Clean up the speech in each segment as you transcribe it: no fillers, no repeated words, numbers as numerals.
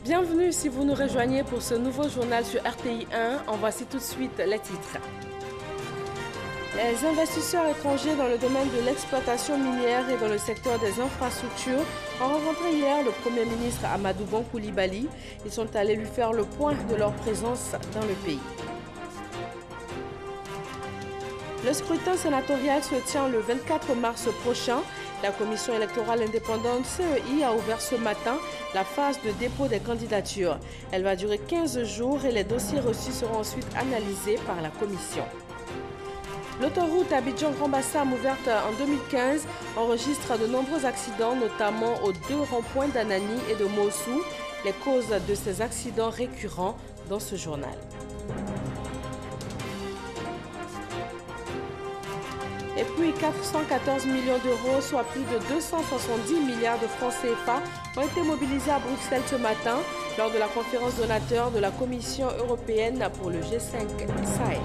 Bienvenue si vous nous rejoignez pour ce nouveau journal sur RTI 1. En voici tout de suite les titres. Les investisseurs étrangers dans le domaine de l'exploitation minière et dans le secteur des infrastructures ont rencontré hier le Premier ministre Amadou Bon Coulibaly. Ils sont allés lui faire le point de leur présence dans le pays. Le scrutin sénatorial se tient le 24 mars prochain. La commission électorale indépendante CEI a ouvert ce matin la phase de dépôt des candidatures. Elle va durer 15 jours et les dossiers reçus seront ensuite analysés par la commission. L'autoroute Abidjan-Grand-Bassam, ouverte en 2015, enregistre de nombreux accidents, notamment aux deux ronds-points d'Anani et de Mossou. Les causes de ces accidents récurrents dans ce journal. Et puis 414 millions d'euros, soit plus de 270 milliards de francs CFA, ont été mobilisés à Bruxelles ce matin lors de la conférence donateur de la Commission européenne pour le G5 Sahel.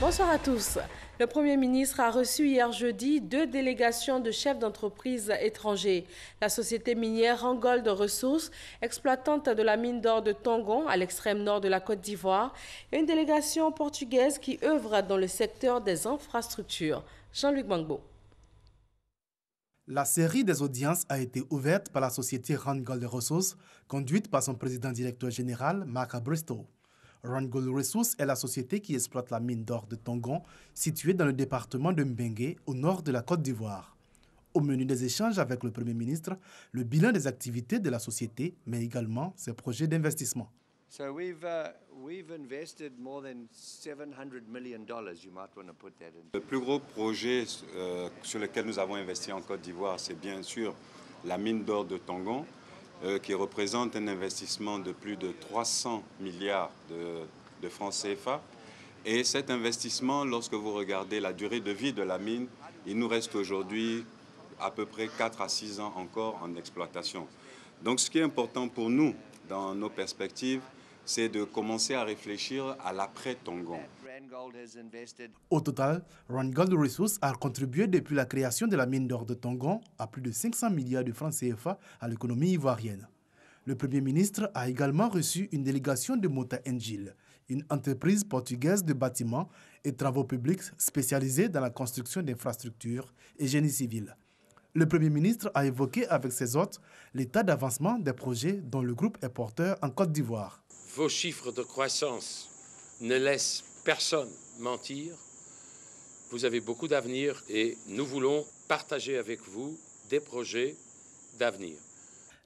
Bonsoir à tous. Le Premier ministre a reçu hier jeudi 2 délégations de chefs d'entreprise étrangers. La société minière Rangold Resources, exploitante de la mine d'or de Tongon, à l'extrême nord de la Côte d'Ivoire, et une délégation portugaise qui œuvre dans le secteur des infrastructures. Jean-Luc Bangbo. La série des audiences a été ouverte par la société Rangold Resources, conduite par son président-directeur général, Mark Bristow. Rangold Resources est la société qui exploite la mine d'or de Tongon, située dans le département de Mbengue, au nord de la Côte d'Ivoire. Au menu des échanges avec le Premier ministre, le bilan des activités de la société, mais également ses projets d'investissement. So we've invested more than $700 million. You might want to put that in. Le plus gros projet sur lequel nous avons investi en Côte d'Ivoire, c'est bien sûr la mine d'or de Tongon, qui représente un investissement de plus de 300 milliards de francs CFA. Et cet investissement, lorsque vous regardez la durée de vie de la mine, il nous reste aujourd'hui à peu près 4 à 6 ans encore en exploitation. Donc ce qui est important pour nous dans nos perspectives, c'est de commencer à réfléchir à l'après-Tongon. Au total, Rangold Resources a contribué depuis la création de la mine d'or de Tongon à plus de 500 milliards de francs CFA à l'économie ivoirienne. Le Premier ministre a également reçu une délégation de Mota Engil, une entreprise portugaise de bâtiments et travaux publics spécialisée dans la construction d'infrastructures et génie civil. Le Premier ministre a évoqué avec ses hôtes l'état d'avancement des projets dont le groupe est porteur en Côte d'Ivoire. Vos chiffres de croissance ne laissent personne mentir. Vous avez beaucoup d'avenir et nous voulons partager avec vous des projets d'avenir.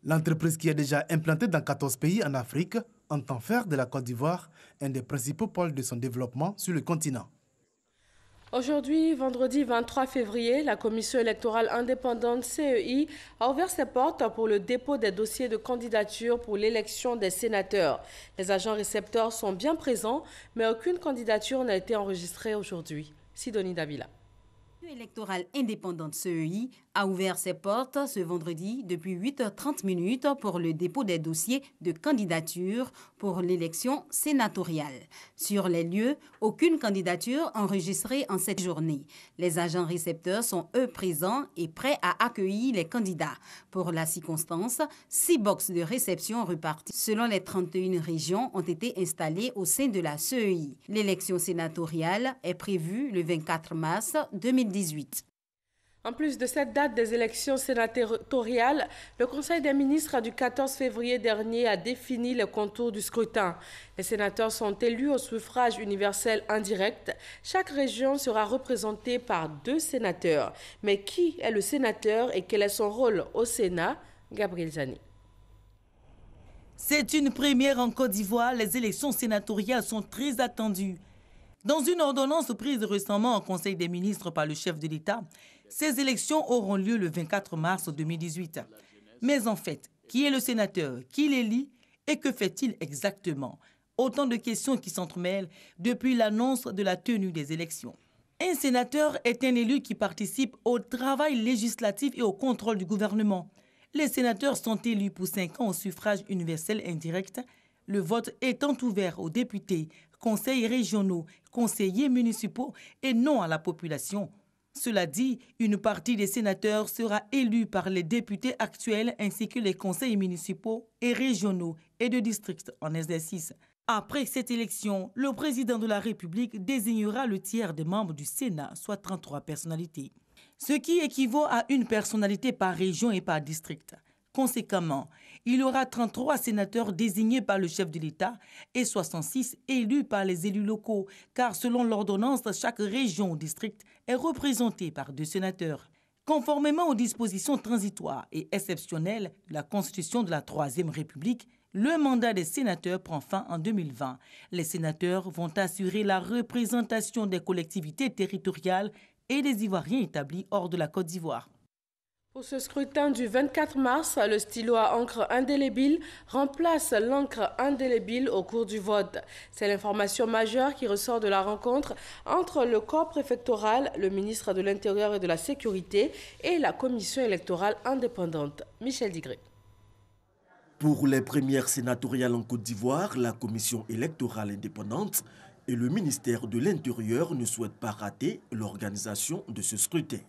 L'entreprise qui est déjà implantée dans 14 pays en Afrique entend faire de la Côte d'Ivoire un des principaux pôles de son développement sur le continent. Aujourd'hui, vendredi 23 février, la commission électorale indépendante CEI a ouvert ses portes pour le dépôt des dossiers de candidature pour l'élection des sénateurs. Les agents récepteurs sont bien présents, mais aucune candidature n'a été enregistrée aujourd'hui. Sidonie Davila. La commission électorale indépendante CEI a ouvert ses portes ce vendredi depuis 8h30 pour le dépôt des dossiers de candidature pour l'élection sénatoriale. Sur les lieux, aucune candidature enregistrée en cette journée. Les agents récepteurs sont eux présents et prêts à accueillir les candidats. Pour la circonstance, 6 boxes de réception reparties selon les 31 régions ont été installées au sein de la CEI. L'élection sénatoriale est prévue le 24 mars 2018. En plus de cette date des élections sénatoriales, le Conseil des ministres du 14 février dernier a défini les contours du scrutin. Les sénateurs sont élus au suffrage universel indirect. Chaque région sera représentée par 2 sénateurs. Mais qui est le sénateur et quel est son rôle au Sénat? Gabriel Zani. C'est une première en Côte d'Ivoire. Les élections sénatoriales sont très attendues. Dans une ordonnance prise récemment au Conseil des ministres par le chef de l'État, ces élections auront lieu le 24 mars 2018. Mais en fait, qui est le sénateur? Qui l'élit? Et que fait-il exactement? Autant de questions qui s'entremêlent depuis l'annonce de la tenue des élections. Un sénateur est un élu qui participe au travail législatif et au contrôle du gouvernement. Les sénateurs sont élus pour 5 ans au suffrage universel indirect, le vote étant ouvert aux députés, conseils régionaux, conseillers municipaux et non à la population. Cela dit, une partie des sénateurs sera élue par les députés actuels ainsi que les conseils municipaux et régionaux et de districts en exercice. Après cette élection, le président de la République désignera le tiers des membres du Sénat, soit 33 personnalités, ce qui équivaut à une personnalité par région et par district. Conséquemment, il y aura 33 sénateurs désignés par le chef de l'État et 66 élus par les élus locaux, car selon l'ordonnance, chaque région ou district est représentée par 2 sénateurs. Conformément aux dispositions transitoires et exceptionnelles de la Constitution de la Troisième République, le mandat des sénateurs prend fin en 2020. Les sénateurs vont assurer la représentation des collectivités territoriales et des Ivoiriens établis hors de la Côte d'Ivoire. Pour ce scrutin du 24 mars, le stylo à encre indélébile remplace l'encre indélébile au cours du vote. C'est l'information majeure qui ressort de la rencontre entre le corps préfectoral, le ministre de l'Intérieur et de la Sécurité et la commission électorale indépendante. Michel Digré. Pour les premières sénatoriales en Côte d'Ivoire, la commission électorale indépendante et le ministère de l'Intérieur ne souhaitent pas rater l'organisation de ce scrutin.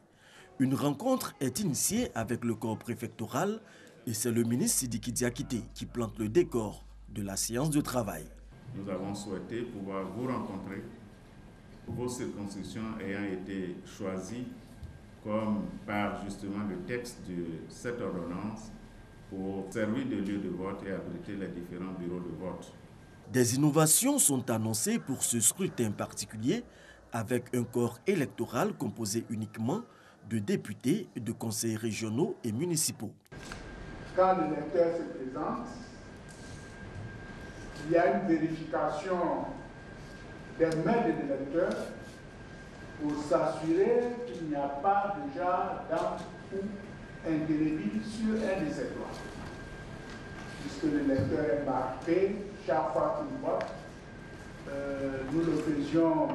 Une rencontre est initiée avec le corps préfectoral et c'est le ministre Sidiki Diakité qui plante le décor de la séance de travail. Nous avons souhaité pouvoir vous rencontrer, vos circonscriptions ayant été choisies comme par justement le texte de cette ordonnance pour servir de lieu de vote et abriter les différents bureaux de vote. Des innovations sont annoncées pour ce scrutin particulier avec un corps électoral composé uniquement de députés, de conseils régionaux et municipaux. Quand l'électeur se présente, il y a une vérification des mains de l'électeur pour s'assurer qu'il n'y a pas déjà d'encre ou indélébile sur un de ses doigts. Puisque l'électeur est marqué chaque fois qu'il vote. Nous le faisions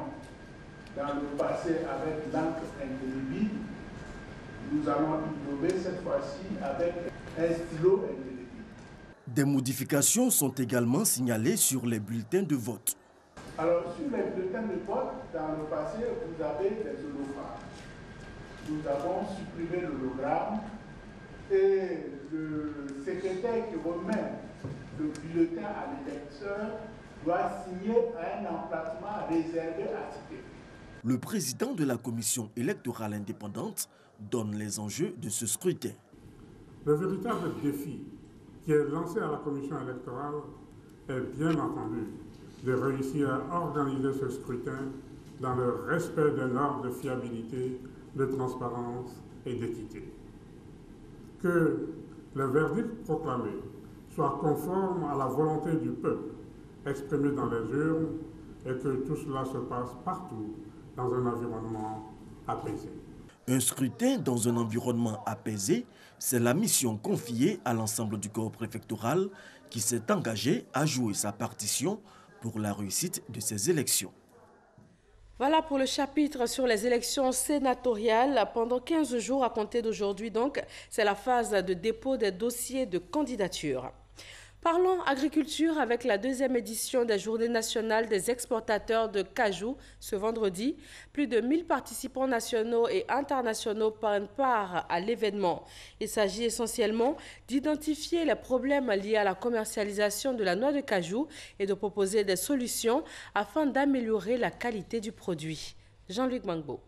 dans le passé avec l'encre indélébile. Nous allons innover cette fois-ci avec un stylo indélébile. Des modifications sont également signalées sur les bulletins de vote. Alors, sur les bulletins de vote, dans le passé, vous avez des hologrammes. Nous avons supprimé l'hologramme et le secrétaire qui remet le bulletin à l'électeur doit signer à un emplacement réservé à citer. Le président de la commission électorale indépendante donne les enjeux de ce scrutin. Le véritable défi qui est lancé à la commission électorale est bien entendu de réussir à organiser ce scrutin dans le respect des normes de fiabilité, de transparence et d'équité. Que le verdict proclamé soit conforme à la volonté du peuple exprimée dans les urnes et que tout cela se passe partout dans un environnement apaisé. Un scrutin dans un environnement apaisé, c'est la mission confiée à l'ensemble du corps préfectoral qui s'est engagé à jouer sa partition pour la réussite de ces élections. Voilà pour le chapitre sur les élections sénatoriales. Pendant 15 jours à compter d'aujourd'hui, donc, c'est la phase de dépôt des dossiers de candidature. Parlons agriculture avec la 2e édition des Journées nationales des exportateurs de cajou ce vendredi. Plus de 1000 participants nationaux et internationaux prennent part à l'événement. Il s'agit essentiellement d'identifier les problèmes liés à la commercialisation de la noix de cajou et de proposer des solutions afin d'améliorer la qualité du produit. Jean-Luc Mangbo.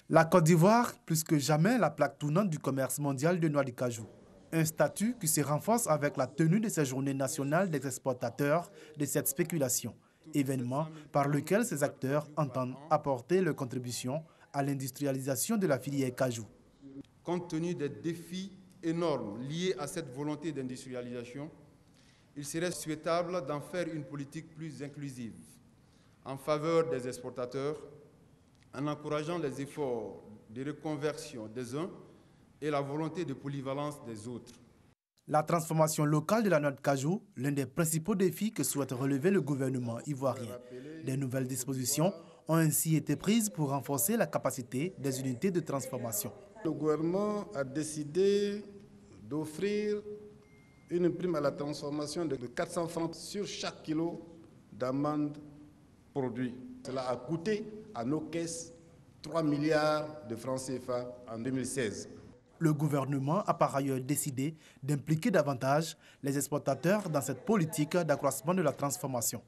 La Côte d'Ivoire, plus que jamais, la plaque tournante du commerce mondial de noix de cajou. Un statut qui se renforce avec la tenue de ces journées nationales des exportateurs de cette spéculation, événement par lequel ces acteurs entendent apporter leur contribution à l'industrialisation de la filière cajou. Compte tenu des défis énormes liés à cette volonté d'industrialisation, il serait souhaitable d'en faire une politique plus inclusive en faveur des exportateurs, en encourageant les efforts de reconversion des uns et la volonté de polyvalence des autres. La transformation locale de la noix de cajou, l'un des principaux défis que souhaite relever le gouvernement ivoirien. Des nouvelles dispositions ont ainsi été prises pour renforcer la capacité des unités de transformation. Le gouvernement a décidé d'offrir une prime à la transformation de 400 francs sur chaque kilo d'amandes produit. Cela a coûté à nos caisses 3 milliards de francs CFA en 2016. Le gouvernement a par ailleurs décidé d'impliquer davantage les exportateurs dans cette politique d'accroissement de la transformation,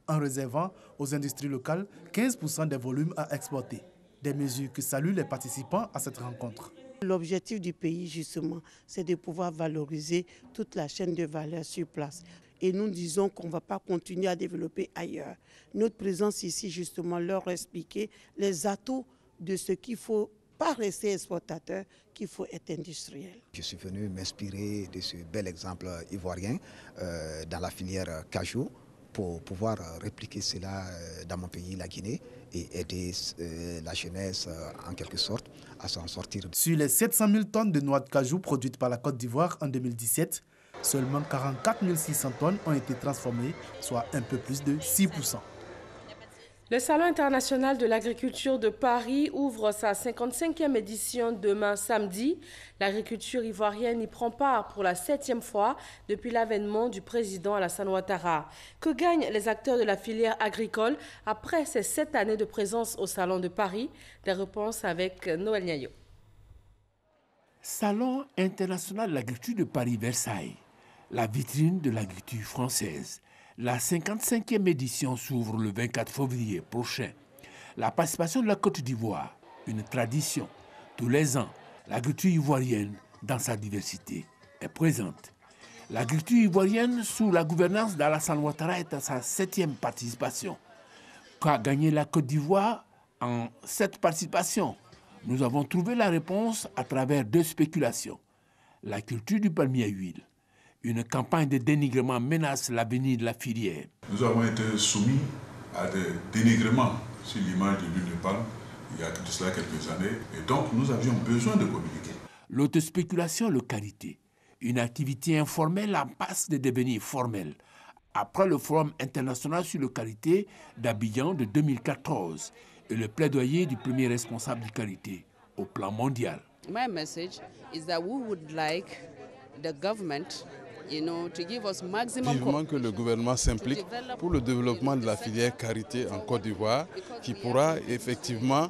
en réservant aux industries locales 15% des volumes à exporter. Des mesures que saluent les participants à cette rencontre. L'objectif du pays, justement, c'est de pouvoir valoriser toute la chaîne de valeur sur place. Et nous disons qu'on ne va pas continuer à développer ailleurs. Notre présence ici, justement, leur expliquer les atouts de ce qu'il faut pas rester exportateur, qu'il faut être industriel. Je suis venu m'inspirer de ce bel exemple ivoirien dans la filière cajou pour pouvoir répliquer cela dans mon pays, la Guinée, et aider la jeunesse en quelque sorte à s'en sortir. Sur les 700 000 tonnes de noix de cajou produites par la Côte d'Ivoire en 2017, seulement 44 600 tonnes ont été transformées, soit un peu plus de 6%. Le Salon international de l'agriculture de Paris ouvre sa 55e édition demain samedi. L'agriculture ivoirienne y prend part pour la 7e fois depuis l'avènement du président Alassane Ouattara. Que gagnent les acteurs de la filière agricole après ces 7 années de présence au Salon de Paris? Des réponses avec Noël Niayo. Salon international de l'agriculture de Paris-Versailles, la vitrine de l'agriculture française. La 55e édition s'ouvre le 24 février prochain. La participation de la Côte d'Ivoire, une tradition. Tous les ans, l'agriculture ivoirienne, dans sa diversité, est présente. L'agriculture ivoirienne, sous la gouvernance d'Alassane Ouattara, est à sa 7e participation. Qu'a gagné la Côte d'Ivoire en cette participation? Nous avons trouvé la réponse à travers 2 spéculations. La culture du palmier à huile. Une campagne de dénigrement menace l'avenir de la filière. Nous avons été soumis à des dénigrements sur l'image de l'huile de palme il y a de cela quelques années. Et donc, nous avions besoin de communiquer. L'autre spéculation, le karité. Une activité informelle en passe de devenir formelle. Après le Forum international sur le karité d'Abidjan de 2014 et le plaidoyer du premier responsable du karité au plan mondial. My message is that we would like the government vivement que le gouvernement s'implique pour le développement de la filière karité en Côte d'Ivoire, qui pourra effectivement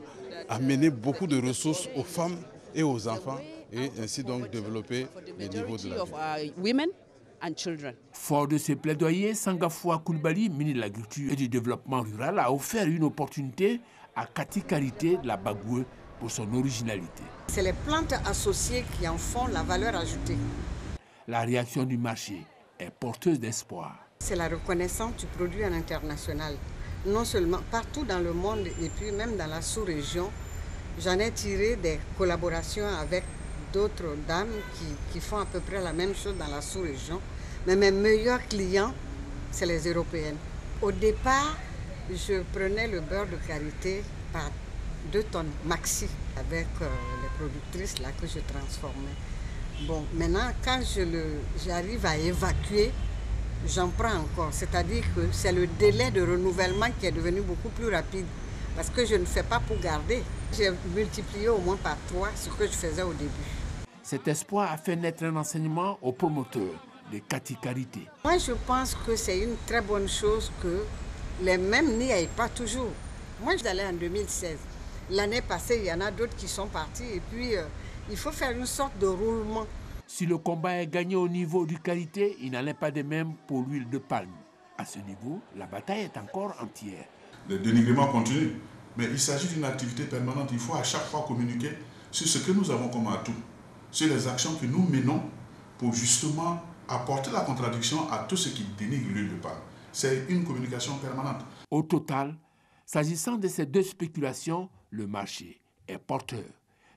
amener beaucoup de ressources aux femmes et aux enfants et ainsi donc développer les niveaux de la vie. Fort de ses plaidoyers, Sangafoua Koulibaly, ministre de l'Agriculture et du Développement rural, a offert une opportunité à Kati Karité de la Bagoué pour son originalité. C'est les plantes associées qui en font la valeur ajoutée. La réaction du marché est porteuse d'espoir. C'est la reconnaissance du produit en international. Non seulement partout dans le monde et puis même dans la sous-région, j'en ai tiré des collaborations avec d'autres dames qui font à peu près la même chose dans la sous-région. Mais mes meilleurs clients, c'est les Européennes. Au départ, je prenais le beurre de karité par 2 tonnes maxi avec les productrices là que je transformais. Bon, maintenant, quand j'arrive à évacuer, j'en prends encore. C'est-à-dire que c'est le délai de renouvellement qui est devenu beaucoup plus rapide. Parce que je ne fais pas pour garder. J'ai multiplié au moins par 3 ce que je faisais au début. Cet espoir a fait naître un enseignement aux promoteurs de Kati Karité. Moi, je pense que c'est une très bonne chose que les mêmes n'y aillent pas toujours. Moi, j'allais en 2016. L'année passée, il y en a d'autres qui sont partis et puis il faut faire une sorte de roulement. Si le combat est gagné au niveau du karité, il n'en est pas de même pour l'huile de palme. À ce niveau, la bataille est encore entière. Le dénigrement continue, mais il s'agit d'une activité permanente. Il faut à chaque fois communiquer sur ce que nous avons comme atout, sur les actions que nous menons pour justement apporter la contradiction à tout ce qui dénigre l'huile de palme. C'est une communication permanente. Au total, s'agissant de ces 2 spéculations, le marché est porteur.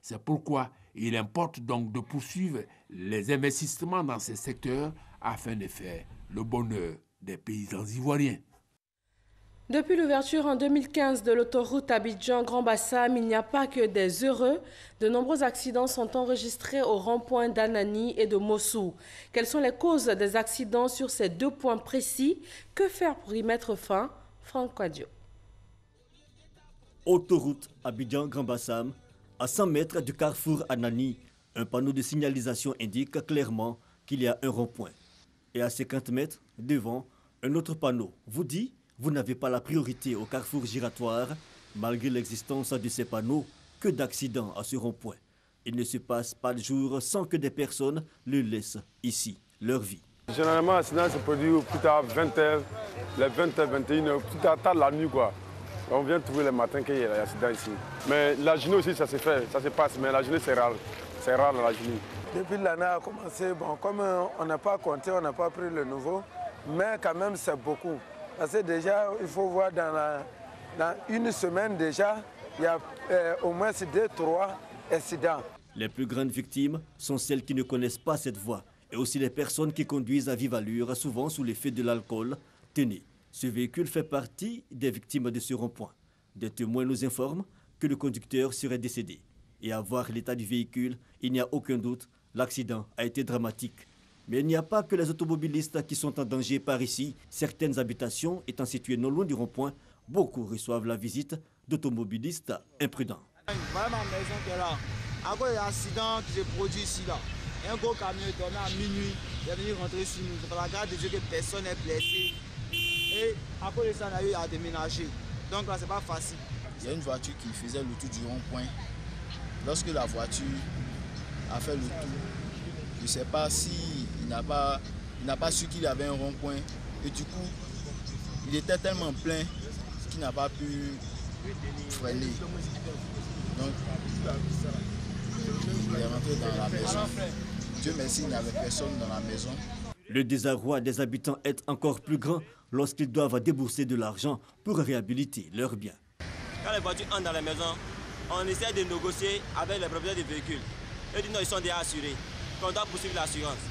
C'est pourquoi il importe donc de poursuivre les investissements dans ces secteurs afin de faire le bonheur des paysans ivoiriens. Depuis l'ouverture en 2015 de l'autoroute Abidjan-Grand Bassam, il n'y a pas que des heureux. De nombreux accidents sont enregistrés au rond-point d'Anani et de Mossou. Quelles sont les causes des accidents sur ces 2 points précis? Que faire pour y mettre fin? Franck Quadio. Autoroute Abidjan-Grand Bassam, à 100 mètres du carrefour Anani, un panneau de signalisation indique clairement qu'il y a un rond-point. Et à 50 mètres devant, un autre panneau vous dit: vous n'avez pas la priorité au carrefour giratoire. Malgré l'existence de ces panneaux, que d'accidents à ce rond-point. Il ne se passe pas de jour sans que des personnes le laissent ici, leur vie. Généralement, l'accident se produit plus tard 20h, les 20h, 21h, plus tard la nuit, quoi. On vient trouver le matin qu'il y a l'accident ici. Mais la journée aussi, ça se fait, ça se passe, mais la journée, c'est rare. C'est rare la journée. Depuis l'année a commencé, bon, comme on n'a pas compté, on n'a pas pris le nouveau, mais quand même, c'est beaucoup. Parce que déjà, il faut voir dans une semaine déjà, il y a au moins 2-3 accidents. Les plus grandes victimes sont celles qui ne connaissent pas cette voie et aussi les personnes qui conduisent à vive allure, souvent sous l'effet de l'alcool. Tenez, ce véhicule fait partie des victimes de ce rond-point. Des témoins nous informent que le conducteur serait décédé. Et à voir l'état du véhicule, il n'y a aucun doute, l'accident a été dramatique. Mais il n'y a pas que les automobilistes qui sont en danger par ici. Certaines habitations étant situées non loin du rond-point, beaucoup reçoivent la visite d'automobilistes imprudents. Voilà ma maison qui est là. À cause de l'accident qui s'est produit ici, là, un gros camion est tombé à minuit, il est venu rentrer sur nous. C'est par la grâce de Dieu que personne n'est blessé. Et à cause de ça, on a eu à déménager. Donc là, c'est pas facile. Il y a une voiture qui faisait le tour du rond-point. Lorsque la voiture a fait le tour, je ne sais pas s'il n'a pas su qu'il y avait un rond-point. Et du coup, il était tellement plein qu'il n'a pas pu freiner. Donc, il est rentré dans la maison. Dieu merci, il n'y avait personne dans la maison. Le désarroi des habitants est encore plus grand lorsqu'ils doivent débourser de l'argent pour réhabiliter leurs biens. Quand les voitures entrent dans la maison, on essaie de négocier avec les propriétaires des véhicules. Eux disent non, ils sont déjà assurés, qu'on doit poursuivre l'assurance.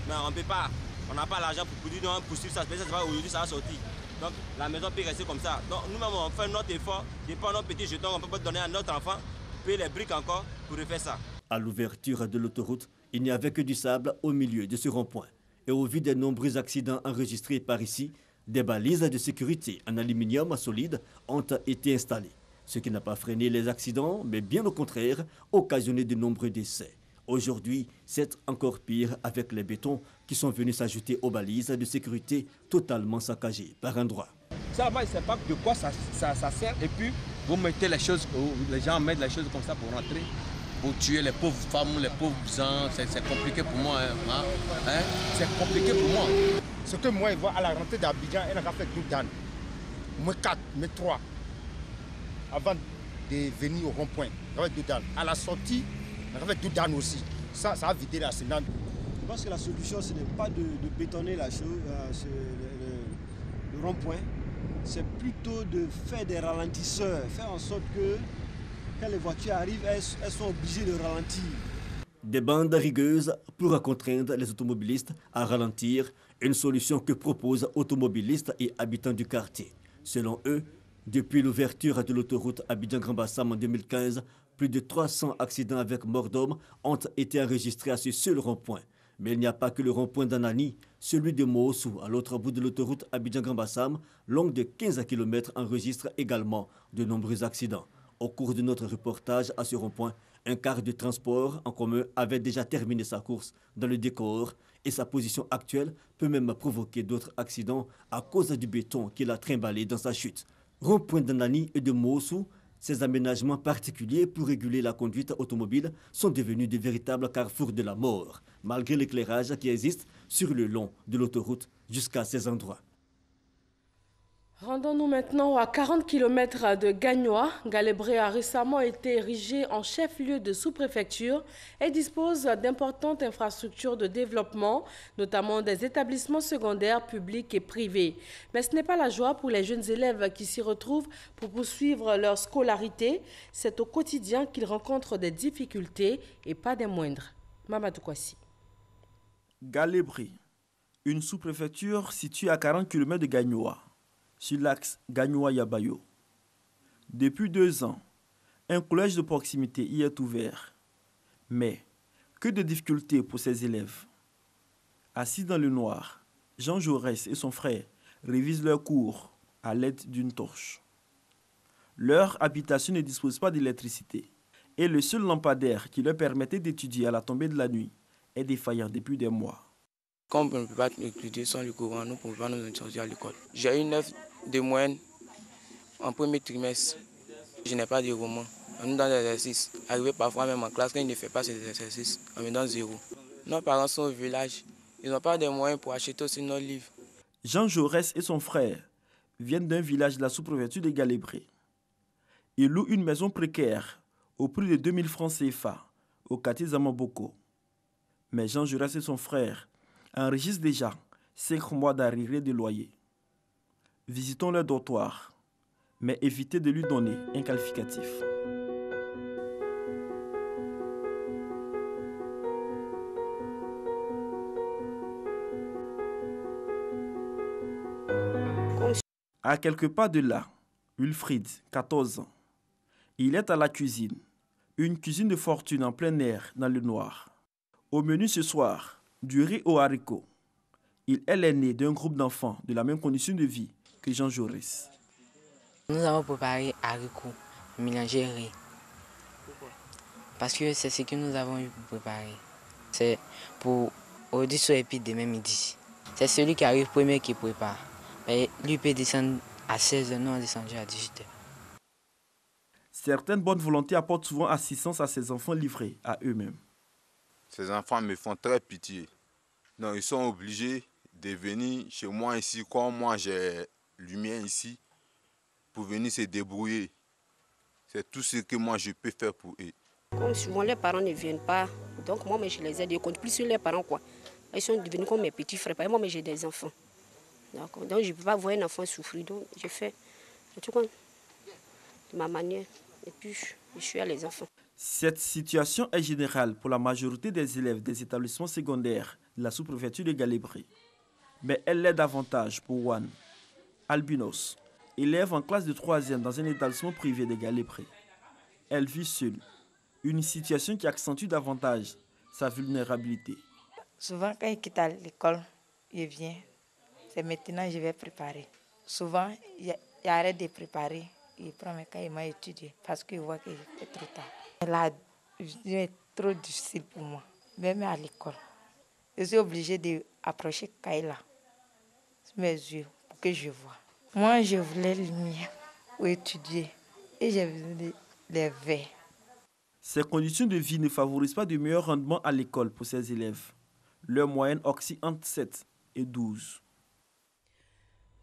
Mais on ne peut pas, on n'a pas l'argent pour dire non, poursuivre ça, c'est pas aujourd'hui, ça va sortir. Donc la maison peut rester comme ça. Donc nous-mêmes, on fait notre effort, et pas nos petits jetons, on peut pas donner à notre enfant, payer les briques encore pour refaire ça. À l'ouverture de l'autoroute, il n'y avait que du sable au milieu de ce rond-point. Et au vu des nombreux accidents enregistrés par ici, des balises de sécurité en aluminium solide ont été installées. Ce qui n'a pas freiné les accidents, mais bien au contraire, occasionné de nombreux décès. Aujourd'hui, c'est encore pire avec les bétons qui sont venus s'ajouter aux balises de sécurité totalement saccagées par endroits. Ça là-bas, je ne sais pas de quoi ça sert. Et puis, vous mettez les choses, les gens mettent les choses comme ça pour rentrer, pour tuer les pauvres femmes, les pauvres gens. C'est compliqué pour moi. C'est compliqué pour moi. Ce que moi, je vois à la rentrée d'Abidjan, elle a fait 2 dames. Moi 4, mais 3. Avant de venir au rond-point, il y avait 2 dames. À la sortie, il y avait 2 dames aussi. Ça a vidé la Sénat. Je pense que la solution, ce n'est pas de bétonner la chose, le rond-point. C'est plutôt de faire des ralentisseurs, faire en sorte que quand les voitures arrivent, elles sont obligées de ralentir. Des bandes rigueuses pour contraindre les automobilistes à ralentir, une solution que proposent automobilistes et habitants du quartier. Selon eux, depuis l'ouverture de l'autoroute Abidjan-Grand Bassam en 2015, plus de 300 accidents avec mort d'homme ont été enregistrés à ce seul rond-point. Mais il n'y a pas que le rond-point d'Anani, celui de Moossou, à l'autre bout de l'autoroute Abidjan-Grand Bassam, longue de 15 km, enregistre également de nombreux accidents. Au cours de notre reportage à ce rond-point, un car de transport en commun avait déjà terminé sa course dans le décor et sa position actuelle peut même provoquer d'autres accidents à cause du béton qu'il a trimballé dans sa chute. Rond-point d'Anani et de Moossou, ces aménagements particuliers pour réguler la conduite automobile sont devenus de véritables carrefours de la mort, malgré l'éclairage qui existe sur le long de l'autoroute jusqu'à ces endroits. Rendons-nous maintenant à 40 km de Gagnoa. Galébré a récemment été érigé en chef-lieu de sous-préfecture et dispose d'importantes infrastructures de développement, notamment des établissements secondaires publics et privés. Mais ce n'est pas la joie pour les jeunes élèves qui s'y retrouvent pour poursuivre leur scolarité. C'est au quotidien qu'ils rencontrent des difficultés et pas des moindres. Mamadou Kwasi. Galébré, une sous-préfecture située à 40 km de Gagnoa, sur l'axe Gagnoa-Yabayo. Depuis 2 ans, un collège de proximité y est ouvert. Mais, que de difficultés pour ces élèves. Assis dans le noir, Jean Jaurès et son frère révisent leurs cours à l'aide d'une torche. Leur habitation ne dispose pas d'électricité et le seul lampadaire qui leur permettait d'étudier à la tombée de la nuit est défaillant depuis des mois. Comme on ne peut pas étudier sans le courant, nous ne pouvons pas nous introduire à l'école. J'ai eu 9 de moyenne en premier trimestre. Je n'ai pas de roman On nous donne des exercices. Arrivé parfois même en classe, quand il ne fait pas ces exercices, on me donne 0. Nos parents sont au village. Ils n'ont pas de moyens pour acheter aussi nos livres. Jean Jaurès et son frère viennent d'un village de la sous-préfecture de Galébret. Ils louent une maison précaire au prix de 2000 francs CFA au quartier Zamamboko. Mais Jean Jaurès et son frère enregistrent déjà 5 mois d'arriérés de loyer. Visitons leur dortoir, mais évitez de lui donner un qualificatif. À quelques pas de là, Wilfried, 14 ans. Il est à la cuisine, une cuisine de fortune en plein air dans le noir. Au menu ce soir, du riz aux haricots. Il est l'aîné d'un groupe d'enfants de la même condition de vie que Jean Jaurès. Nous avons préparé haricots, mélangé riz. Parce que c'est ce que nous avons eu pour préparer. C'est pour aujourd'hui soir et puis demain midi. C'est celui qui arrive premier qui prépare. Et lui peut descendre à 16h, nous on descendu à 18h. Certaines bonnes volontés apportent souvent assistance à ces enfants livrés à eux-mêmes. Ces enfants me font très pitié. Donc ils sont obligés de venir chez moi ici, comme moi j'ai lumière ici, pour venir se débrouiller. C'est tout ce que moi je peux faire pour eux. Comme souvent les parents ne viennent pas, donc moi je les aide, je compte plus sur les parents quoi. Ils sont devenus comme mes petits frères, moi j'ai des enfants. Donc je ne peux pas voir un enfant souffrir, donc je fais tout de ma manière et puis je suis à les enfants. Cette situation est générale pour la majorité des élèves des établissements secondaires de la sous-préfecture de Galébret. Mais elle l'est davantage pour Juan, albinos, élève en classe de 3e dans un établissement privé de Galébret. Elle vit seule, une situation qui accentue davantage sa vulnérabilité. Souvent quand il quitte l'école, il vient. C'est maintenant que je vais préparer. Souvent, il arrête de préparer. Il prend mes cahiers, il m'a étudié parce qu'il voit qu'il est trop tard. La vie est trop difficile pour moi, même à l'école. Je suis obligée d'approcher le cahier là, mes yeux, pour que je vois. Moi, je voulais le mien pour étudier et j'ai besoin des verres. Ces conditions de vie ne favorisent pas de meilleurs rendements à l'école pour ces élèves. Leur moyenne oscille entre 7 et 12.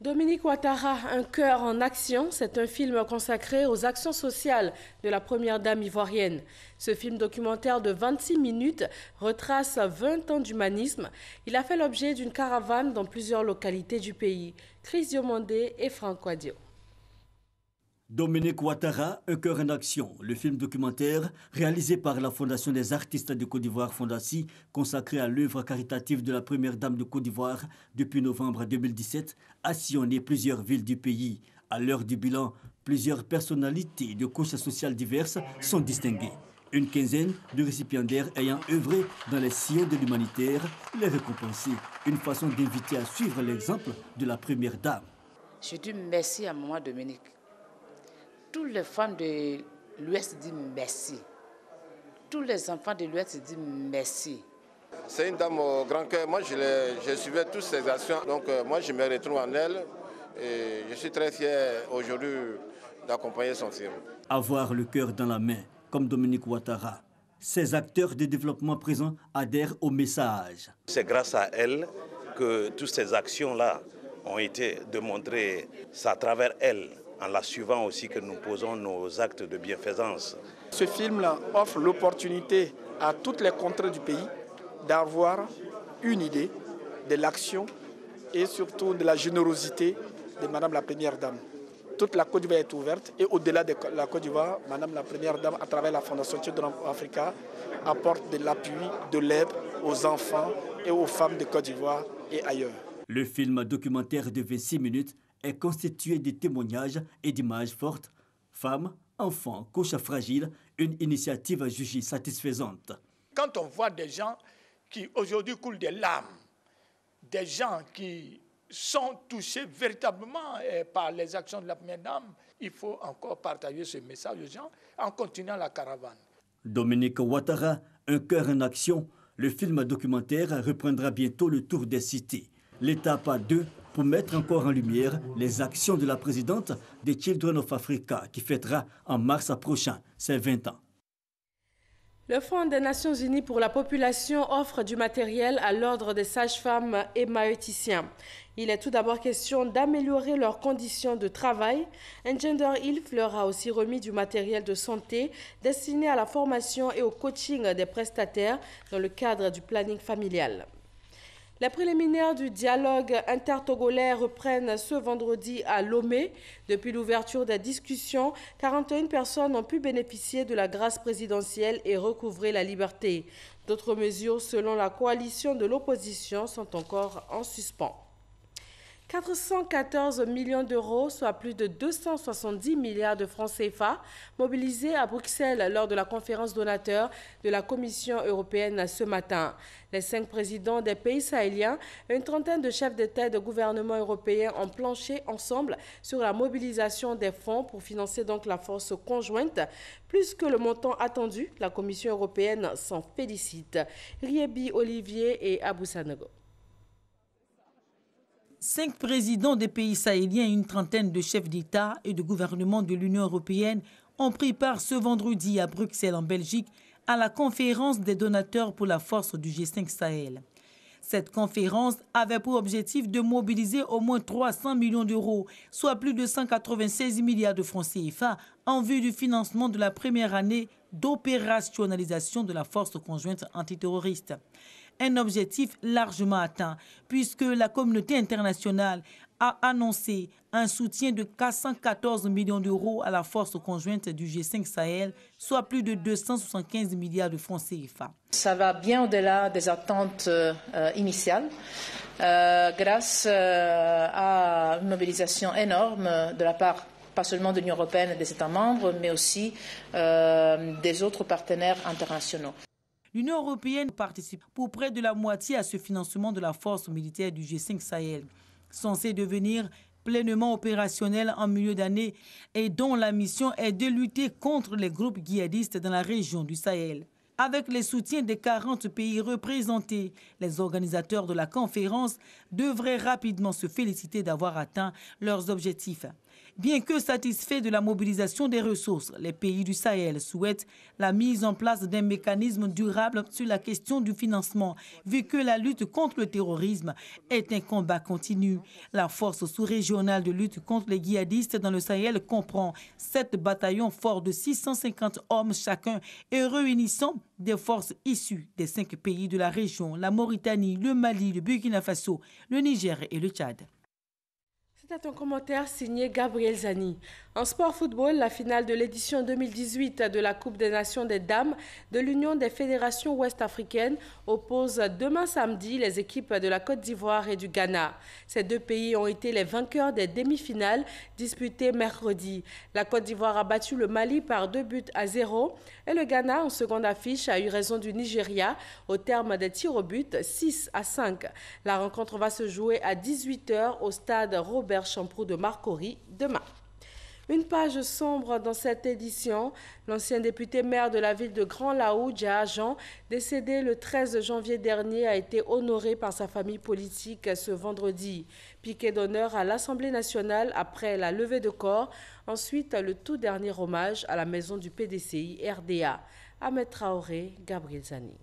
Dominique Ouattara, un cœur en action, c'est un film consacré aux actions sociales de la première dame ivoirienne. Ce film documentaire de 26 minutes retrace 20 ans d'humanisme. Il a fait l'objet d'une caravane dans plusieurs localités du pays. Chris Diomandé et Franck Wadio. Dominique Ouattara, un cœur en action, le film documentaire réalisé par la Fondation des artistes de Côte d'Ivoire, Fondasi, consacré à l'œuvre caritative de la première dame de Côte d'Ivoire depuis novembre 2017, a sillonné plusieurs villes du pays. À l'heure du bilan, plusieurs personnalités de couches sociales diverses sont distinguées. Une quinzaine de récipiendaires ayant œuvré dans les sillons de l'humanitaire, les récompensés. Une façon d'inviter à suivre l'exemple de la première dame. Je dis merci à maman Dominique. Toutes les femmes de l'Ouest disent merci. Tous les enfants de l'Ouest disent merci. C'est une dame au grand cœur. Moi, je suivais toutes ses actions. Donc, moi, je me retrouve en elle. Et je suis très fier aujourd'hui d'accompagner son film. Avoir le cœur dans la main, comme Dominique Ouattara. Ces acteurs de développement présents adhèrent au message. C'est grâce à elle que toutes ces actions-là ont été démontrées. C'est à travers elle, en la suivant aussi, que nous posons nos actes de bienfaisance. Ce film-là offre l'opportunité à toutes les contrées du pays d'avoir une idée de l'action et surtout de la générosité de Madame la Première Dame. Toute la Côte d'Ivoire est ouverte et au-delà de la Côte d'Ivoire, Madame la Première Dame, à travers la Fondation Children of Africa, apporte de l'appui, de l'aide aux enfants et aux femmes de Côte d'Ivoire et ailleurs. Le film documentaire de 26 minutes est constitué de témoignages et d'images fortes. Femmes, enfants, couches fragiles, une initiative jugée satisfaisante. Quand on voit des gens qui aujourd'hui coulent des larmes, des gens qui sont touchés véritablement par les actions de la Première Dame, il faut encore partager ce message aux gens en continuant la caravane. Dominique Ouattara, un cœur en action. Le film documentaire reprendra bientôt le tour des cités. L'étape 2 pour mettre encore en lumière les actions de la présidente des Children of Africa qui fêtera en mars prochain ses 20 ans. Le Fonds des Nations Unies pour la population offre du matériel à l'ordre des sages-femmes et maïeuticiens. Il est tout d'abord question d'améliorer leurs conditions de travail. Engender Health leur a aussi remis du matériel de santé destiné à la formation et au coaching des prestataires dans le cadre du planning familial. Les préliminaires du dialogue intertogolais reprennent ce vendredi à Lomé. Depuis l'ouverture des discussions, 41 personnes ont pu bénéficier de la grâce présidentielle et recouvrer la liberté. D'autres mesures, selon la coalition de l'opposition, sont encore en suspens. 414 millions d'euros, soit plus de 270 milliards de francs CFA, mobilisés à Bruxelles lors de la conférence donateur de la Commission européenne ce matin. Les 5 présidents des pays sahéliens et une trentaine de chefs d'État et de gouvernement européens ont planché ensemble sur la mobilisation des fonds pour financer donc la force conjointe. Plus que le montant attendu, la Commission européenne s'en félicite. Riebi Olivier et Abou Sanogo. 5 présidents des pays sahéliens et une trentaine de chefs d'État et de gouvernement de l'Union européenne ont pris part ce vendredi à Bruxelles, en Belgique, à la conférence des donateurs pour la force du G5 Sahel. Cette conférence avait pour objectif de mobiliser au moins 300 millions d'euros, soit plus de 196 milliards de francs CFA, en vue du financement de la première année d'opérationnalisation de la force conjointe antiterroriste. Un objectif largement atteint, puisque la communauté internationale a annoncé un soutien de 414 millions d'euros à la force conjointe du G5 Sahel, soit plus de 275 milliards de francs CFA. Ça va bien au-delà des attentes initiales, grâce à une mobilisation énorme de la part pas seulement de l'Union européenne et des États membres, mais aussi des autres partenaires internationaux. L'Union européenne participe pour près de la moitié à ce financement de la force militaire du G5 Sahel, censée devenir pleinement opérationnelle en milieu d'année et dont la mission est de lutter contre les groupes djihadistes dans la région du Sahel. Avec les soutiens des 40 pays représentés, les organisateurs de la conférence devraient rapidement se féliciter d'avoir atteint leurs objectifs. Bien que satisfaits de la mobilisation des ressources, les pays du Sahel souhaitent la mise en place d'un mécanisme durable sur la question du financement, vu que la lutte contre le terrorisme est un combat continu. La force sous-régionale de lutte contre les djihadistes dans le Sahel comprend 7 bataillons forts de 650 hommes chacun et réunissant des forces issues des 5 pays de la région, la Mauritanie, le Mali, le Burkina Faso, le Niger et le Tchad. C'était un commentaire signé Gabriel Zani. En sport football, la finale de l'édition 2018 de la Coupe des Nations des Dames de l'Union des fédérations ouest-africaines oppose demain samedi les équipes de la Côte d'Ivoire et du Ghana. Ces 2 pays ont été les vainqueurs des demi-finales disputées mercredi. La Côte d'Ivoire a battu le Mali par 2-0 et le Ghana, en seconde affiche, a eu raison du Nigeria au terme des tirs au but 6-5. La rencontre va se jouer à 18 h au stade Robert Champroux de Marcory demain. Une page sombre dans cette édition. L'ancien député maire de la ville de Grand-Laou, Dja Jean, décédé le 13 janvier dernier, a été honoré par sa famille politique ce vendredi. Piquet d'honneur à l'Assemblée nationale après la levée de corps. Ensuite, le tout dernier hommage à la maison du PDCI RDA. Ahmed Traoré, Gabriel Zani.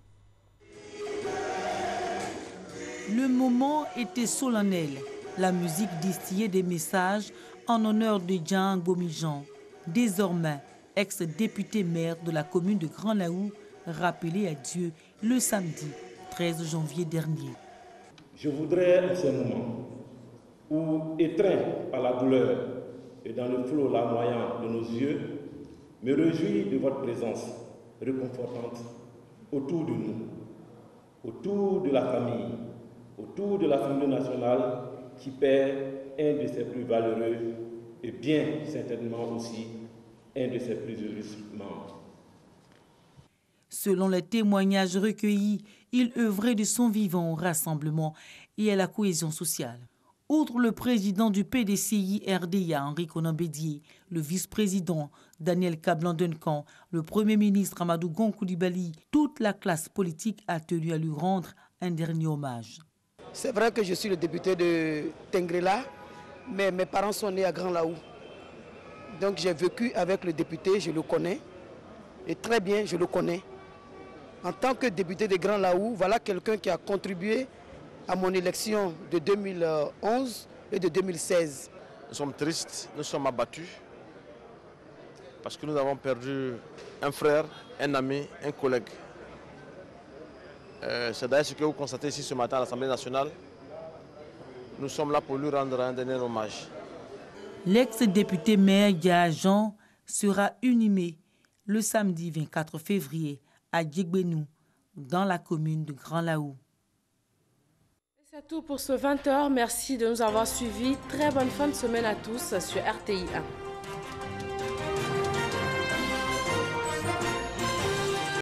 Le moment était solennel. La musique distillait des messages en honneur de Djan Gomijan, désormais ex-député maire de la commune de Grand-Laou, rappelé à Dieu le samedi 13 janvier dernier. Je voudrais, en ce moment, où, étreint par la douleur et dans le flot larmoyant de nos yeux, me réjouir de votre présence réconfortante autour de nous, autour de la famille, autour de l'Assemblée nationale qui perd un de ses plus valeureux et bien certainement aussi un de ses plus heureux membres. Selon les témoignages recueillis, il œuvrait de son vivant au rassemblement et à la cohésion sociale. Outre le président du PDCI RDA, Henri Konan Bédié, le vice-président Daniel Kablan-Duncan, le premier ministre Amadou Gon Coulibaly, toute la classe politique a tenu à lui rendre un dernier hommage. C'est vrai que je suis le député de Tengrela, mais mes parents sont nés à Grand Laou. Donc j'ai vécu avec le député, je le connais. Et très bien, je le connais. En tant que député de Grand Laou, voilà quelqu'un qui a contribué à mon élection de 2011 et de 2016. Nous sommes tristes, nous sommes abattus parce que nous avons perdu un frère, un ami, un collègue. C'est d'ailleurs ce que vous constatez ici ce matin à l'Assemblée nationale. Nous sommes là pour lui rendre un dernier hommage. L'ex-député maire Diajan sera inhumé le samedi 24 février à Djegbenou, dans la commune de Grand Laou. C'est tout pour ce 20h. Merci de nous avoir suivis. Très bonne fin de semaine à tous sur RTI 1.